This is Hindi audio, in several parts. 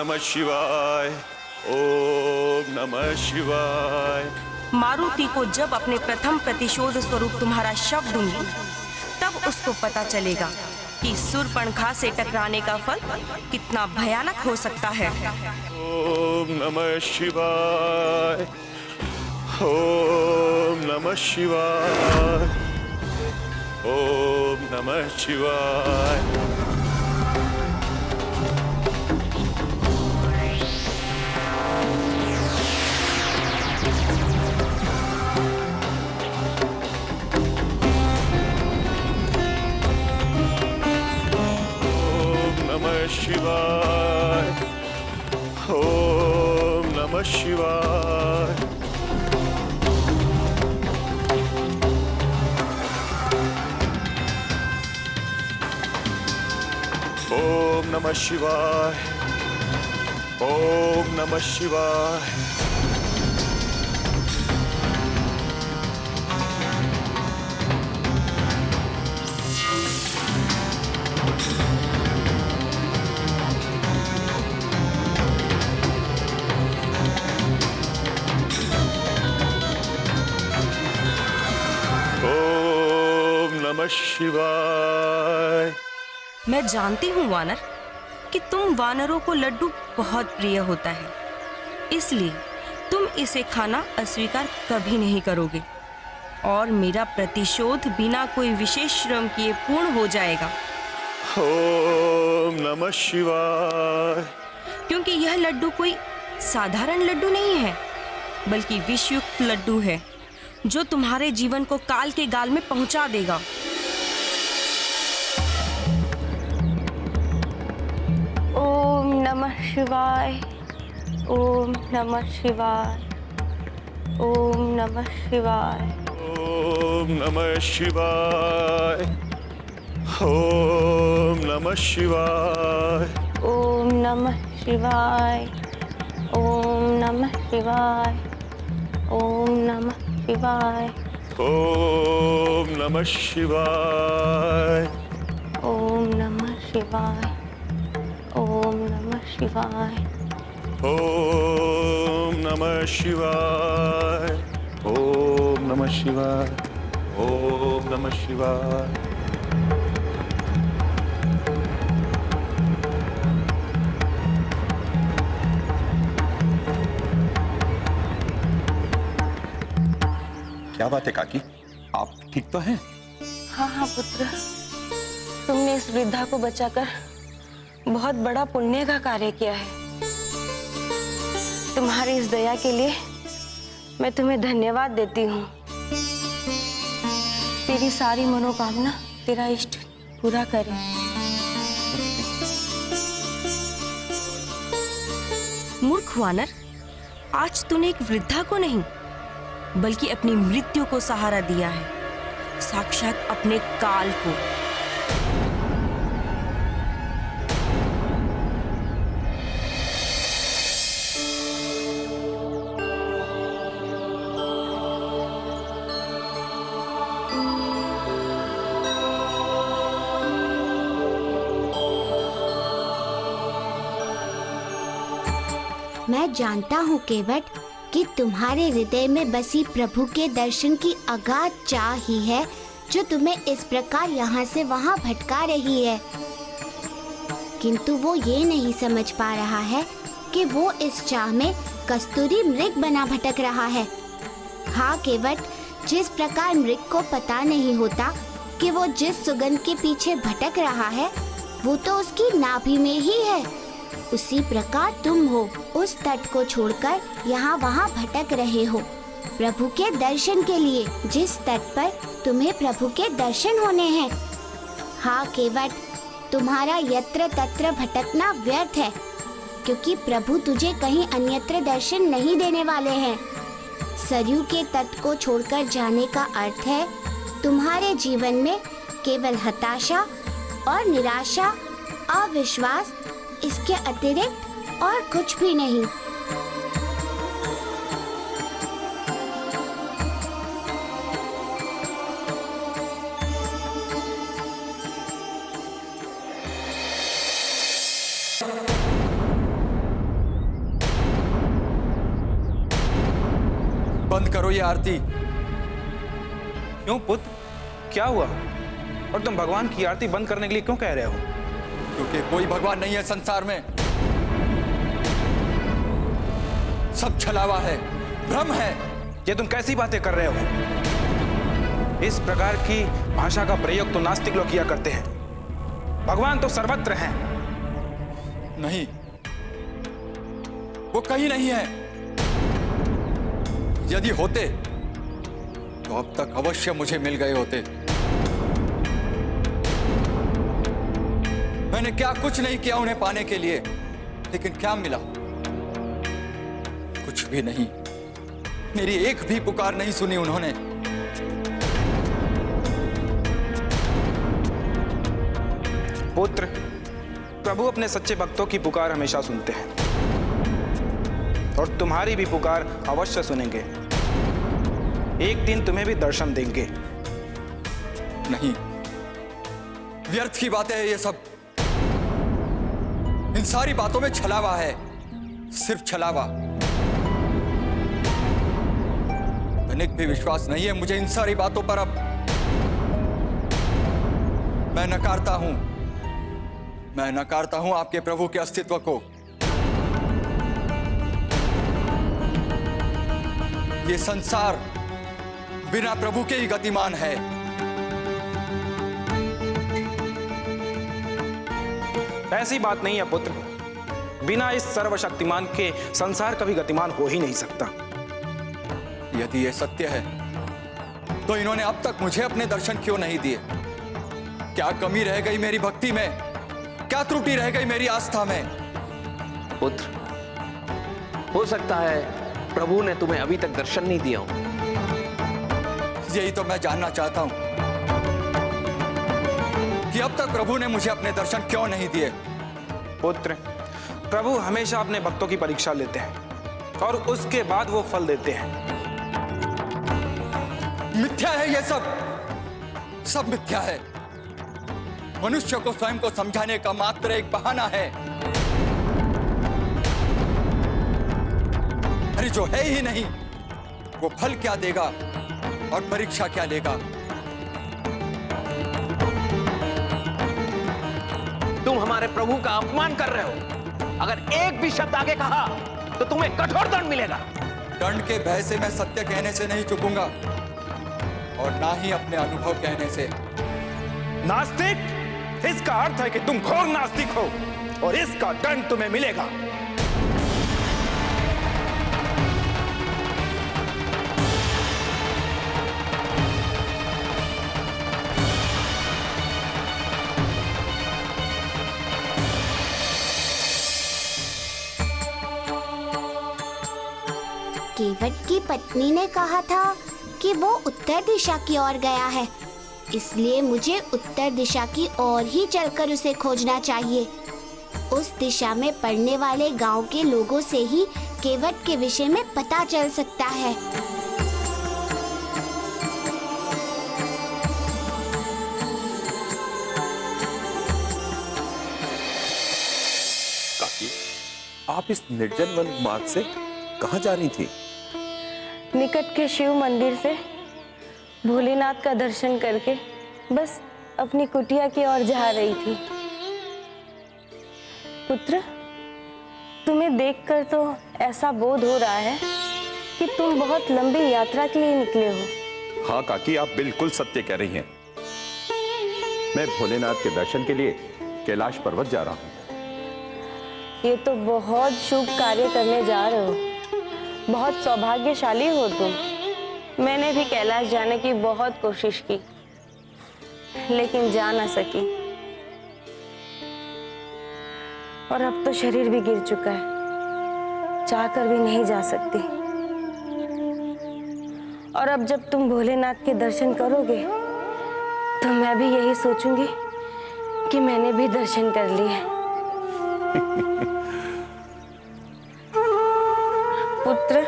नमः शिवाय, ओम नमः शिवाय। मारुति को जब अपने प्रथम प्रतिशोध स्वरूप तुम्हारा शव दूंगी, तब उसको पता चलेगा कि शूर्पणखा से टकराने का फल कितना भयानक हो सकता है। ओम नमः शिवाय, ओम नमः शिवाय, ओम नमः शिवाय। शिवाय, ओम नमः शिवाय, ओम नमः शिवाय, ओम नमः शिवाय। नमः शिवाय। मैं जानती हूँ वानर कि तुम वानरों को लड्डू बहुत प्रिय होता है, इसलिए तुम इसे खाना अस्वीकार कभी नहीं करोगे और मेरा प्रतिशोध बिना कोई विशेष श्रम किए पूर्ण हो जाएगा। ओम नमः शिवाय। क्योंकि यह लड्डू कोई साधारण लड्डू नहीं है, बल्कि विषयुक्त लड्डू है जो तुम्हारे जीवन को काल के गाल में पहुंचा देगा। ओम नमः शिवाय, ओम नमः शिवाय, ओम नमः शिवाय, ओम नमः शिवाय, ओम नमः शिवाय, ओम नमः शिवाय, ओम नमः शिवाय, ओम नमः शिवाय, ओम नमः शिवाय, ओम नमः शिवाय, ओम नमः शिवाय, ओम नमः शिवाय, ओम नमः शिवाय, ओम नमः शिवाय। क्या बात है काकी, आप ठीक तो हैं? हाँ हाँ पुत्र, तुमने इस वृद्धा को बचाकर बहुत बड़ा पुण्य का कार्य किया है। तुम्हारी इस दया के लिए मैं तुम्हें धन्यवाद देती हूँ। तेरी सारी मनोकामना तेरा इष्ट पूरा करे। मूर्ख वानर, आज तूने एक वृद्धा को नहीं बल्कि अपनी मृत्यु को सहारा दिया है, साक्षात अपने काल को। मैं जानता हूँ केवट कि तुम्हारे हृदय में बसी प्रभु के दर्शन की अगाध चाह ही है जो तुम्हें इस प्रकार यहाँ से वहाँ भटका रही है। किंतु वो ये नहीं समझ पा रहा है कि वो इस चाह में कस्तूरी मृग बना भटक रहा है। हाँ केवट, जिस प्रकार मृग को पता नहीं होता कि वो जिस सुगंध के पीछे भटक रहा है वो तो उसकी नाभि में ही है, उसी प्रकार तुम हो, उस तट को छोड़कर यहाँ वहाँ भटक रहे हो प्रभु के दर्शन के लिए, जिस तट पर तुम्हें प्रभु के दर्शन होने हैं। हाँ केवट, तुम्हारा यत्र तत्र भटकना व्यर्थ है, क्योंकि प्रभु तुझे कहीं अन्यत्र दर्शन नहीं देने वाले हैं। सरयू के तट को छोड़कर जाने का अर्थ है तुम्हारे जीवन में केवल हताशा और निराशा, अविश्वास, इसके अतिरिक्त और कुछ भी नहीं। बंद करो ये आरती। क्यों पुत्र, क्या हुआ? और तुम भगवान की आरती बंद करने के लिए क्यों कह रहे हो? क्योंकि कोई भगवान नहीं है संसार में। सब छलावा है, भ्रम है। ये तुम कैसी बातें कर रहे हो? इस प्रकार की भाषा का प्रयोग तो नास्तिक लोग किया करते हैं। भगवान तो सर्वत्र हैं। नहीं, वो कहीं नहीं है। यदि होते तो अब तक अवश्य मुझे मिल गए होते। मैंने क्या कुछ नहीं किया उन्हें पाने के लिए, लेकिन क्या मिला? कुछ भी नहीं। मेरी एक भी पुकार नहीं सुनी उन्होंने। पुत्र, प्रभु अपने सच्चे भक्तों की पुकार हमेशा सुनते हैं और तुम्हारी भी पुकार अवश्य सुनेंगे। एक दिन तुम्हें भी दर्शन देंगे। नहीं, व्यर्थ की बातें हैं ये सब। इन सारी बातों में छलावा है, सिर्फ छलावा। तनिक भी विश्वास नहीं है मुझे इन सारी बातों पर। अब मैं नकारता हूं आपके प्रभु के अस्तित्व को। ये संसार बिना प्रभु के ही गतिमान है। ऐसी बात नहीं है पुत्र। बिना इस सर्वशक्तिमान के संसार कभी गतिमान हो ही नहीं सकता। यदि ये सत्य है तो इन्होंने अब तक मुझे अपने दर्शन क्यों नहीं दिए? क्या कमी रह गई मेरी भक्ति में? क्या त्रुटि रह गई मेरी आस्था में? पुत्र, हो सकता है प्रभु ने तुम्हें अभी तक दर्शन नहीं दिया हो। यही तो मैं जानना चाहता हूं कि अब तक प्रभु ने मुझे अपने दर्शन क्यों नहीं दिए। पुत्र, प्रभु हमेशा अपने भक्तों की परीक्षा लेते हैं और उसके बाद वो फल देते हैं। मिथ्या है ये सब मिथ्या है। मनुष्य को स्वयं को समझाने का मात्र एक बहाना है। अरे जो है ही नहीं वो फल क्या देगा और परीक्षा क्या लेगा? तुम हमारे प्रभु का अपमान कर रहे हो। अगर एक भी शब्द आगे कहा तो तुम्हें कठोर दंड मिलेगा। दंड के भय से मैं सत्य कहने से नहीं चूकूंगा और ना ही अपने अनुभव कहने से। नास्तिक, इसका अर्थ है कि तुम घोर नास्तिक हो और इसका दंड तुम्हें मिलेगा। केवट की पत्नी ने कहा था कि वो उत्तर दिशा की ओर गया है, इसलिए मुझे उत्तर दिशा की ओर ही चलकर उसे खोजना चाहिए। उस दिशा में पड़ने वाले गांव के लोगों से ही केवट के विषय में पता चल सकता है। काकी, आप इस निर्जन वन मार्ग से कहाँ जा रही थी? निकट के शिव मंदिर से भोलेनाथ का दर्शन करके बस अपनी कुटिया की ओर जा रही थी। पुत्र, तुम्हें देखकर तो ऐसा बोध हो रहा है कि तुम बहुत लंबी यात्रा के लिए निकले हो। हाँ काकी, आप बिल्कुल सत्य कह रही हैं। मैं भोलेनाथ के दर्शन के लिए कैलाश पर्वत जा रहा हूँ। ये तो बहुत शुभ कार्य करने जा रहे हो। बहुत सौभाग्यशाली हो तुम। मैंने भी कैलाश जाने की बहुत कोशिश की, लेकिन जा ना सकी। और अब तो शरीर भी गिर चुका है, चाहकर भी नहीं जा सकती। और अब जब तुम भोलेनाथ के दर्शन करोगे तो मैं भी यही सोचूंगी कि मैंने भी दर्शन कर लिए। पुत्र,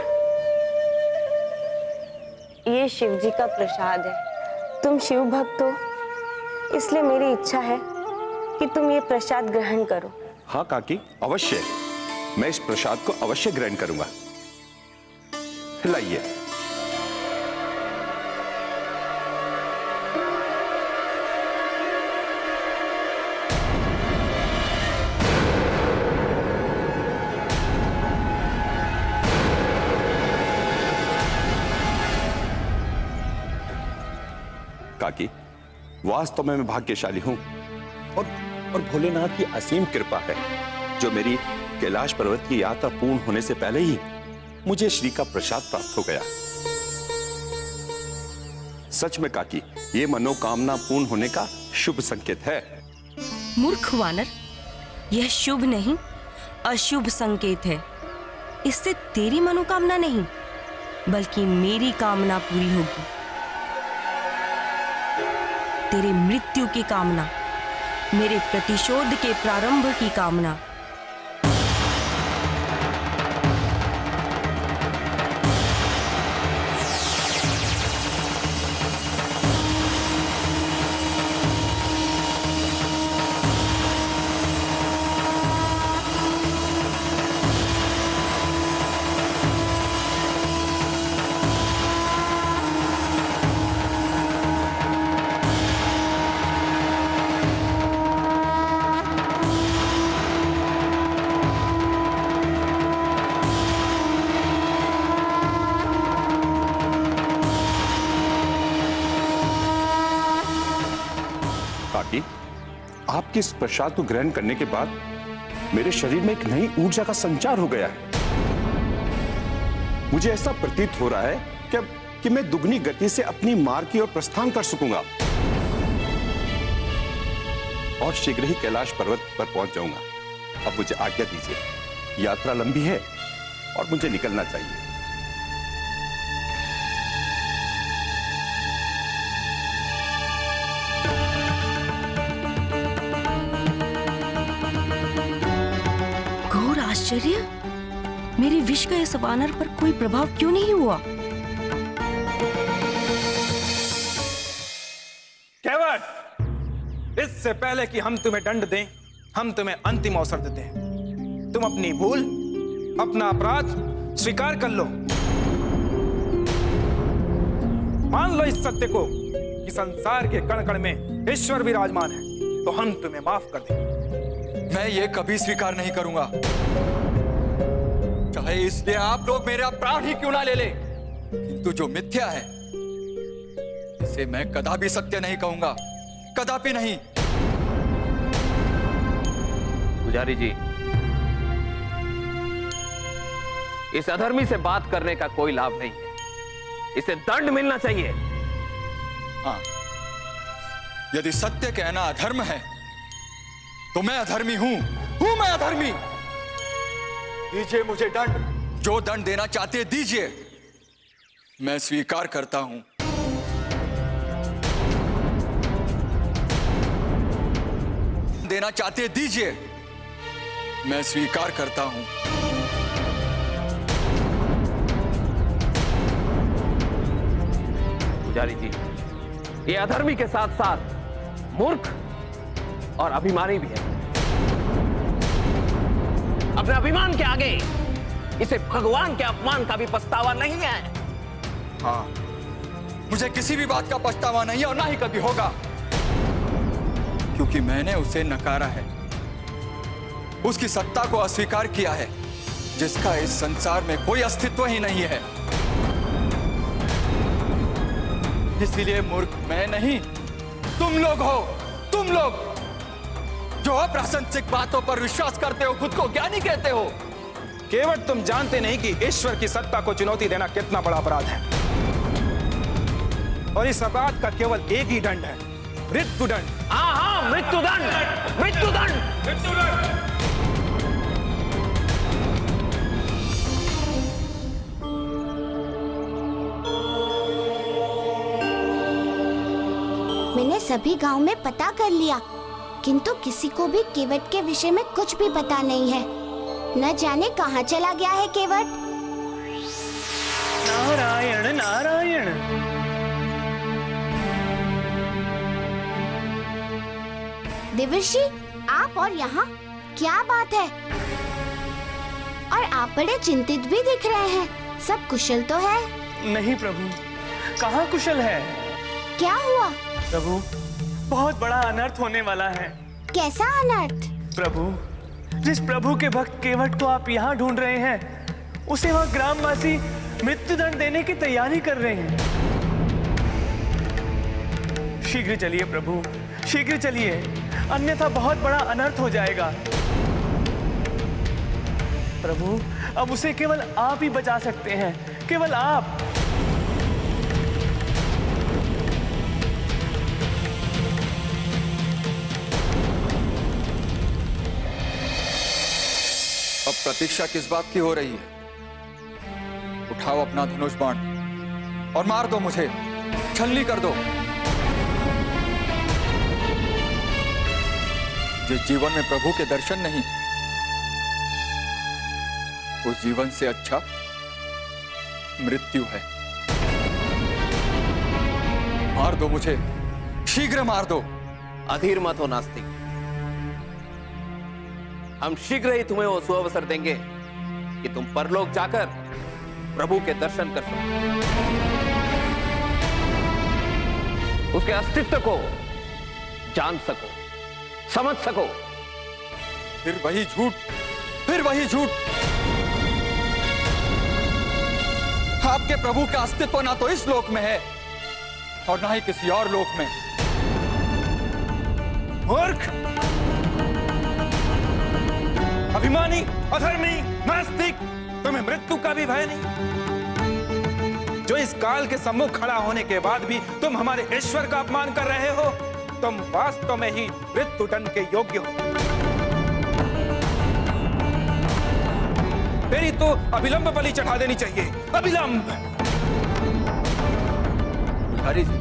ये शिव जी का प्रसाद है। तुम शिव भक्त हो, इसलिए मेरी इच्छा है कि तुम ये प्रसाद ग्रहण करो। हाँ काकी, अवश्य। मैं इस प्रसाद को अवश्य ग्रहण करूंगा। लाइए। काकी, वास्तव में मैं भाग्यशाली हूं और भोलेनाथ की असीम कृपा है जो मेरी कैलाश पर्वत की यात्रा पूर्ण होने से पहले ही मुझे श्री का प्रसाद प्राप्त हो गया। सच में काकी, ये मनोकामना पूर्ण होने का शुभ संकेत है। मूर्ख वानर, यह शुभ नहीं अशुभ संकेत है। इससे तेरी मनोकामना नहीं बल्कि मेरी कामना पूरी होगी। तेरे मृत्यु की कामना, मेरे प्रतिशोध के प्रारंभ की कामना। काकी, आपके इस प्रसाद को ग्रहण करने के बाद मेरे शरीर में एक नई ऊर्जा का संचार हो गया है। मुझे ऐसा प्रतीत हो रहा है कि मैं दुगनी गति से अपनी मार्ग की ओर प्रस्थान कर सकूंगा और शीघ्र ही कैलाश पर्वत पर पहुंच जाऊंगा। अब मुझे आज्ञा दीजिए, यात्रा लंबी है और मुझे निकलना चाहिए। घोर आश्चर्य, मेरी विष का इस वानर पर कोई प्रभाव क्यों नहीं हुआ? केवट, इससे पहले कि हम तुम्हें दंड दें, हम तुम्हें अंतिम अवसर देते हैं। तुम अपनी भूल, अपना अपराध स्वीकार कर लो। मान लो इस सत्य को कि संसार के कण कण में ईश्वर विराजमान है, तो हम तुम्हें माफ कर देंगे। मैं ये कभी स्वीकार नहीं करूंगा, चाहे इसलिए आप लोग मेरा प्राण ही क्यों ना ले ले। किंतु जो मिथ्या है इसे मैं कदापि सत्य नहीं कहूंगा, कदापि नहीं। पुजारी जी, इस अधर्मी से बात करने का कोई लाभ नहीं है, इसे दंड मिलना चाहिए। हाँ, यदि सत्य कहना अधर्म है तो मैं अधर्मी हूं मैं अधर्मी। दीजिए मुझे दंड, जो दंड देना चाहते दीजिए, मैं स्वीकार करता हूं। देना चाहते दीजिए, मैं स्वीकार करता हूं। पुजारी जी, ये अधर्मी के साथ साथ मूर्ख और अभिमानी भी है। अपने अभिमान के आगे इसे भगवान के अपमान का भी पछतावा नहीं है। हाँ, मुझे किसी भी बात का पछतावा नहीं है और ना ही कभी होगा, क्योंकि मैंने उसे नकारा है, उसकी सत्ता को अस्वीकार किया है, जिसका इस संसार में कोई अस्तित्व ही नहीं है। इसीलिए मूर्ख मैं नहीं, तुम लोग हो, तुम लोग जो अप्रासंगिक बातों पर विश्वास करते हो, खुद को ज्ञानी कहते हो। केवट, तुम जानते नहीं कि ईश्वर की सत्ता को चुनौती देना कितना बड़ा अपराध है, और इस अपराध का केवल एक ही दंड है, मृत्युदंड। हाँ हाँ, मृत्युदंड, मृत्युदंड, मृत्युदंड। मैंने सभी गांव में पता कर लिया, किंतु किसी को भी केवट के विषय में कुछ भी पता नहीं है। न जाने कहाँ चला गया है केवट। नारायण नारायण। देवर्षि, आप और यहाँ क्या बात है? और आप बड़े चिंतित भी दिख रहे हैं। सब कुशल तो है? नहीं प्रभु, कहाँ कुशल है। क्या हुआ? प्रभु, बहुत बड़ा अनर्थ होने वाला है। कैसा अनर्थ? प्रभु, जिस प्रभु के भक्त केवट को आप यहाँ ढूंढ रहे हैं, उसे वह ग्रामवासी मृत्युदंड देने की तैयारी कर रहे हैं। शीघ्र चलिए प्रभु, शीघ्र चलिए, अन्यथा बहुत बड़ा अनर्थ हो जाएगा। प्रभु, अब उसे केवल आप ही बचा सकते हैं, केवल आप। अब प्रतीक्षा किस बात की हो रही है? उठाओ अपना धनुष बाण और मार दो मुझे, छलनी कर दो। जिस जीवन में प्रभु के दर्शन नहीं, उस जीवन से अच्छा मृत्यु है। मार दो मुझे, शीघ्र मार दो। अधीर मत हो नास्तिक, हम शीघ्र ही तुम्हें वो सुअवसर देंगे कि तुम परलोक जाकर प्रभु के दर्शन कर सको, उसके अस्तित्व को जान सको, समझ सको। फिर वही झूठ, फिर वही झूठ। आपके प्रभु का अस्तित्व ना तो इस लोक में है और ना ही किसी और लोक में। मूर्ख, अभिमानी, अधर्मी, नास्तिक, तुम्हें मृत्यु का भी भय नहीं? जो इस काल के सम्मुख खड़ा होने के बाद भी तुम हमारे ईश्वर का अपमान कर रहे हो, तुम वास्तव में ही मृत्यु दंड के योग्य हो। तेरी तो अविलंब बलि चढ़ा देनी चाहिए, अविलंब। हरि जी,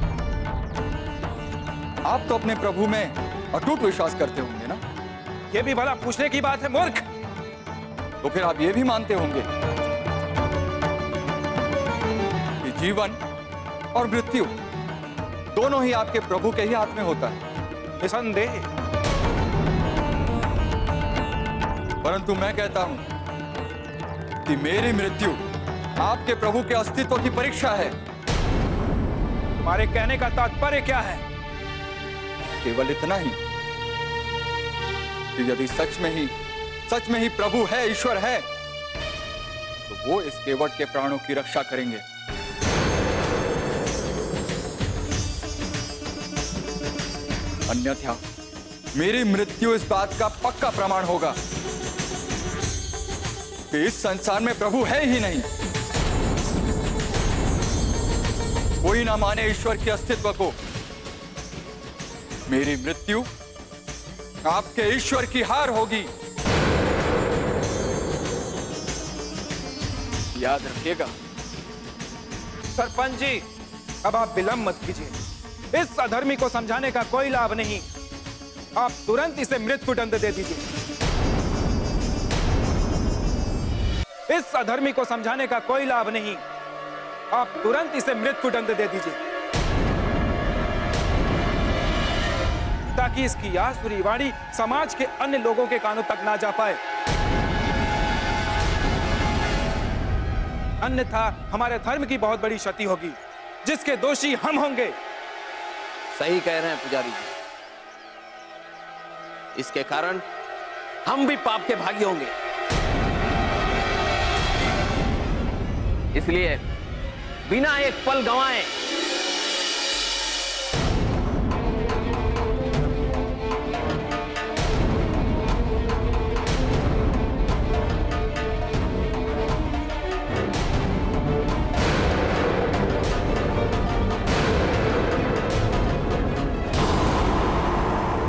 आप तो अपने प्रभु में अटूट विश्वास करते होंगे ना? यह भी भला पूछने की बात है मूर्ख? तो फिर आप ये भी मानते होंगे कि जीवन और मृत्यु दोनों ही आपके प्रभु के ही हाथ में होता है। निसंदेह। परंतु मैं कहता हूं कि मेरी मृत्यु आपके प्रभु के अस्तित्व की परीक्षा है। तुम्हारे कहने का तात्पर्य क्या है? केवल इतना ही कि यदि सच में ही प्रभु है, ईश्वर है, तो वो इस केवट के प्राणों की रक्षा करेंगे। अन्यथा मेरी मृत्यु इस बात का पक्का प्रमाण होगा कि इस संसार में प्रभु है ही नहीं। कोई ना माने ईश्वर के अस्तित्व को। मेरी मृत्यु आपके ईश्वर की हार होगी, याद रखिएगा। सरपंच जी, अब आप विलंब मत कीजिए। इस अधर्मी को समझाने का कोई लाभ नहीं। आप तुरंत इसे मृत्यु दंड दे दीजिए। इस अधर्मी को समझाने का कोई लाभ नहीं। आप तुरंत इसे मृत्यु दंड दे दीजिए, ताकि इसकी आसुरी वाणी समाज के अन्य लोगों के कानों तक ना जा पाए। अन्यथा हमारे धर्म की बहुत बड़ी क्षति होगी, जिसके दोषी हम होंगे। सही कह रहे हैं पुजारी जी, इसके कारण हम भी पाप के भागी होंगे। इसलिए बिना एक पल गंवाए